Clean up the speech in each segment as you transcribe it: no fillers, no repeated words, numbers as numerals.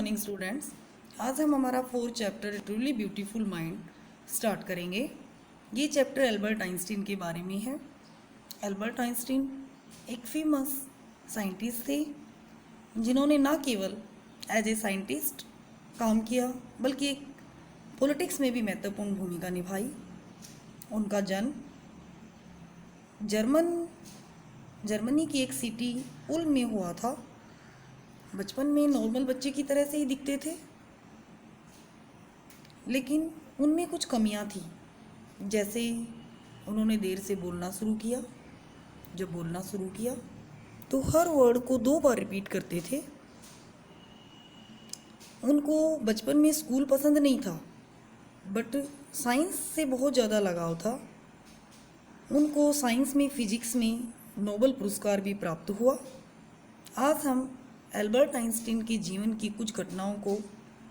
Morning students. आज हम हमारा 4th chapter truly beautiful mind start करेंगे। ये चैप्टर एल्बर्ट आइंस्टीन के बारे में है। एल्बर्ट आइंस्टीन एक फेमस साइंटिस्ट थे जिन्होंने ना केवल एज ए साइंटिस्ट काम किया बल्कि एक पॉलिटिक्स में भी महत्वपूर्ण भूमिका निभाई। उनका जन्म जर्मनी की एक सिटी उल्म में हुआ था। बचपन में नॉर्मल बच्चे की तरह से ही दिखते थे, लेकिन उनमें कुछ कमियां थी। जैसे उन्होंने देर से बोलना शुरू किया। जब बोलना शुरू किया तो हर वर्ड को 2 बार रिपीट करते थे। उनको बचपन में स्कूल पसंद नहीं था, बट साइंस से बहुत ज़्यादा लगाव था। उनको साइंस में, फिजिक्स में नोबेल पुरस्कार भी प्राप्त हुआ। आज हम एल्बर्ट आइंस्टीन के जीवन की कुछ घटनाओं को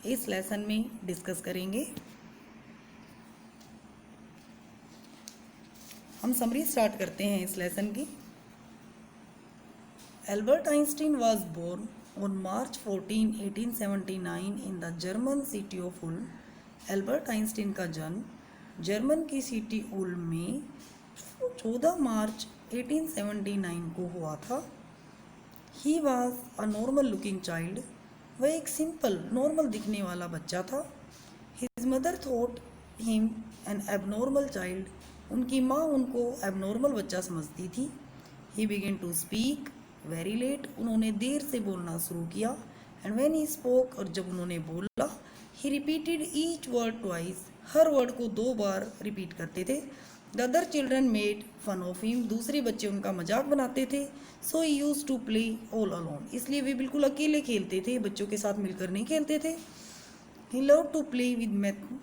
इस लेसन में डिस्कस करेंगे। हम समरी स्टार्ट करते हैं इस लेसन की। Albert Einstein was born on March 14, 1879 in the German city of Ulm. Albert Einstein का जन्म जर्मन की सिटी उल्म में 14 मार्च 1879 को हुआ था। He was a normal looking child. वह एक सिंपल नॉर्मल दिखने वाला बच्चा था। His mother thought him an abnormal child. उनकी माँ उनको एबनॉर्मल बच्चा समझती थी। He began to speak very late. उन्होंने देर से बोलना शुरू किया। एंड व्हेन ही स्पोक, और जब उन्होंने बोला, he repeated each word twice. हर वर्ड को 2 बार रिपीट करते थे। The other children made fun of him. दूसरे बच्चे उनका मजाक बनाते थे। So he use to play all alone. इसलिए वे बिल्कुल अकेले खेलते थे, बच्चों के साथ मिलकर नहीं खेलते थे। He love to play with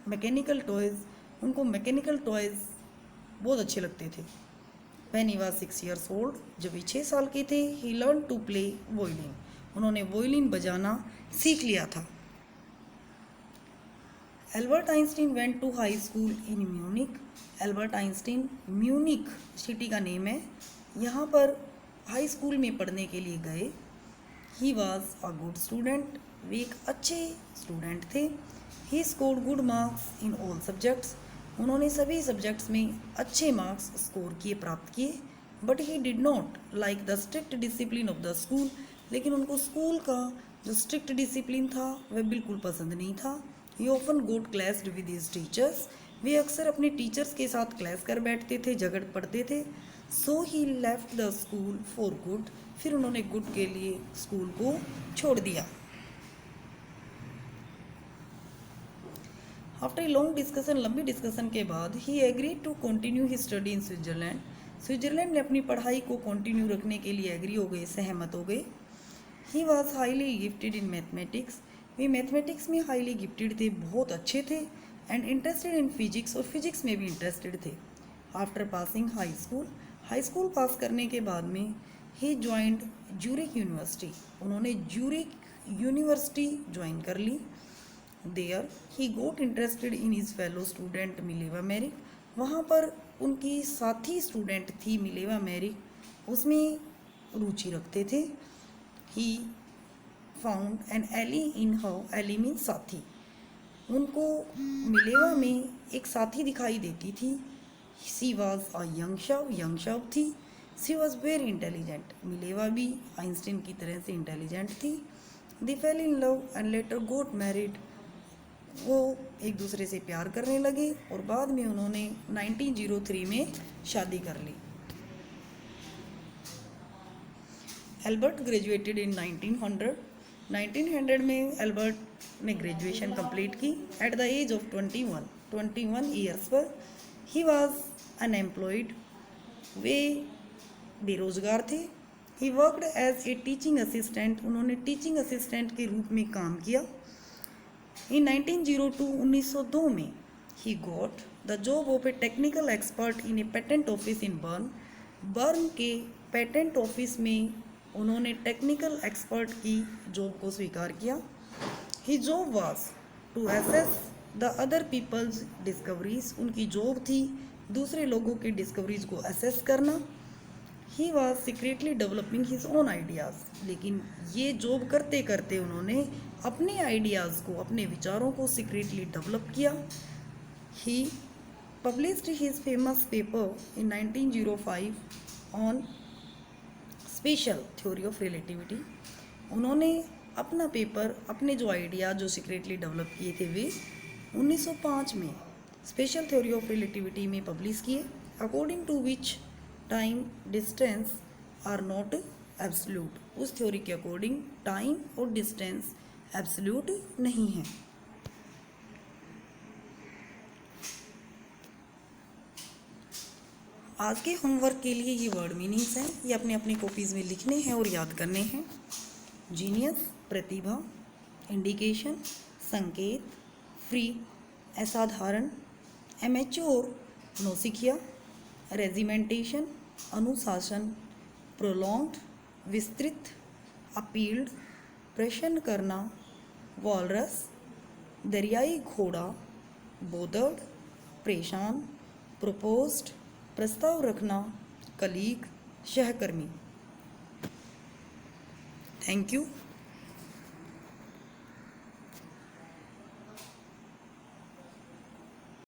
mechanical toys. उनको मैकेनिकल टॉयज बहुत अच्छे लगते थे। When he was 6 years old, जब वे 6 साल के थे, he learn to play violin. उन्होंने वोयलिन बजाना सीख लिया था। Albert Einstein went to high school in Munich. Albert Einstein Munich city का नेम है, यहाँ पर हाई स्कूल में पढ़ने के लिए गए। He was a good student. वे एक अच्छे स्टूडेंट थे। He scored good marks in all subjects. उन्होंने सभी सब्जेक्ट्स में अच्छे मार्क्स स्कोर किए, प्राप्त किए। But he did not like the strict discipline of the school. लेकिन उनको स्कूल का जो स्ट्रिक्ट डिसिप्लिन था वह बिल्कुल पसंद नहीं था। He often got clashed with his teachers. वे अक्सर अपने टीचर्स के साथ क्लैश कर बैठते थे, झगड़ पड़ते थे। So he left the school for good. फिर उन्होंने गुड के लिए स्कूल को छोड़ दिया। आफ्टर ए लॉन्ग डिस्कशन, लंबी डिस्कशन के बाद, he agreed to continue he study in Switzerland. Switzerland में अपनी पढ़ाई को कंटिन्यू रखने के लिए एग्री हो गए, सहमत हो गए। He was highly gifted in mathematics. वे मैथमेटिक्स में हाईली गिफ्टेड थे, बहुत अच्छे थे। एंड इंटरेस्टेड इन फिजिक्स, और फिजिक्स में भी इंटरेस्टेड थे। After passing high school pass करने के बाद में, ही ज्वाइंड ज्यूरिक यूनिवर्सिटी। उन्होंने ज्यूरिक यूनिवर्सिटी ज्वाइन कर ली। There he got interested in his fellow student Mileva Maric. वहाँ पर उनकी साथी स्टूडेंट थी मिलेवा मैरिक, उसमें रुचि रखते थे। He found an ally in her. Ally mean साथी। उनको मिलेवा में एक साथी दिखाई देती थी। सी वॉज अ यंग शव थी। She was very intelligent. Mileva भी आइंस्टीन की तरह से इंटेलिजेंट थी। They fell in love and later got married. वो एक दूसरे से प्यार करने लगे और बाद में उन्होंने 1903 में शादी कर ली। एल्बर्ट ग्रेजुएटेड इन 1900 में एल्बर्ट ने ग्रेजुएशन कंप्लीट की at the age of 21 years पर। He was unemployed. वे बेरोजगार थे। He worked as a teaching assistant. उन्होंने टीचिंग असिस्टेंट के रूप में काम किया। इन 1902 में, he got the job of a technical expert in a patent office in Bern के पेटेंट ऑफिस में उन्होंने टेक्निकल एक्सपर्ट की जॉब को स्वीकार किया। He job was to assess the other peoples discoveries. उनकी जॉब थी दूसरे लोगों की डिस्कवरीज को असेस करना। He was secretly developing his own ideas. लेकिन ये जॉब करते करते उन्होंने अपने आइडियाज़ को, अपने विचारों को सीक्रेटली डेवलप किया। He published his famous paper in 1905 on special theory of relativity. उन्होंने अपना पेपर, अपने जो आइडिया जो सीक्रेटली डेवलप किए थे वे 1905 में स्पेशल थ्योरी ऑफ रिलेटिविटी में पब्लिश किए। According to which time distance are not absolute. उस थ्योरी के अकॉर्डिंग टाइम और डिस्टेंस एब्सोल्यूट नहीं है। आज के होमवर्क के लिए ये वर्ड मीनिंग्स हैं, ये अपने अपने कॉपीज़ में लिखने हैं और याद करने हैं। जीनियस प्रतिभा, इंडिकेशन संकेत, फ्री असाधारण, एमेच्योर नौसिखिया, रेजिमेंटेशन अनुशासन, प्रोलॉन्ग्ड विस्तृत, अपील्ड प्रश्न करना, वॉलरस दरियाई घोड़ा, बोदर्ड परेशान, प्रोपोज्ड प्रस्ताव रखना, कलीग सहकर्मी। Thank you.